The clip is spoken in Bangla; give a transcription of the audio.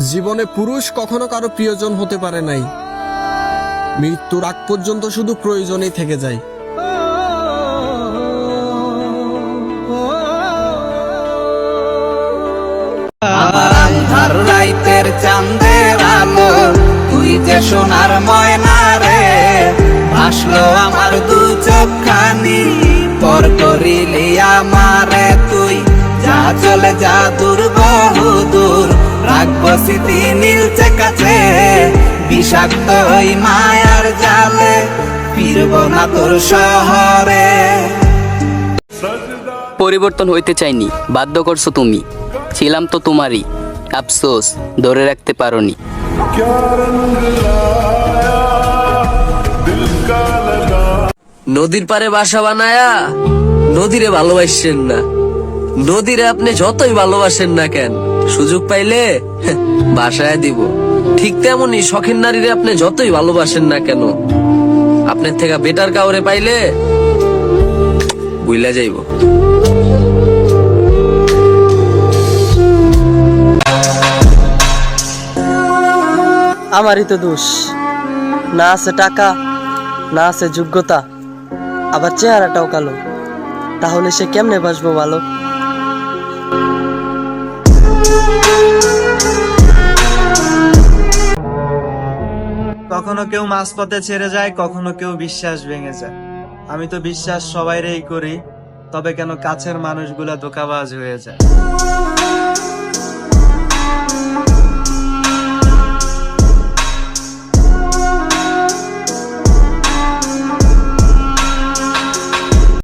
জীবনে পুরুষ কখনো কারো প্রিয়জন হতে পারে নাই, মৃত্যুর আগ পর্যন্ত শুধু প্রয়োজনেই থেকে যায়। আমার আন্ধার রাইতের চাঁদের আলো, তুই যে সোনার ময়না রে, ভাসলো আমার দু চোখখানি, পর করিলি আমারে তুই, যা চলে যা দূর বহু দূর, রাখবো স্মৃতি নীলচে কাছে, বিষাক্ত ওই মায়ার জালে, ফিরবো না তোর শহরে। পরিবর্তন হইতে চাইনি, বাধ্য করছো তুমি, ছিলাম তো তোমারই, আফসোস ধরে রাখতে পারোনি। নদীর পারে বাসা বানায়া নদীরে ভালোবাসছেন না, নদীরে আপনি যতই ভালোবাসেন না কেন, সুযোগ পাইলে বাসায় দিব। ঠিক তেমনি শখের নারীরে আপনি যতই ভালোবাসেন না কেন, আপনার থেকে বেটার কাউরে পাইলে বুইলা যাইব। আমারই তো দোষ, না আছে টাকা, না আছে যোগ্যতা, আবার চেহারাটাও কালো, তাহলে সে কেমনে বাসবো ভালো? কখনো কেউ মাঝপথে ছেড়ে যায়, কখনো কেউ বিশ্বাস ভেঙে যায়। আমি তো বিশ্বাস সবাইরেই করি, তবে কেন কাছের মানুষগুলা ধোঁকাবাজ হয়ে যায়।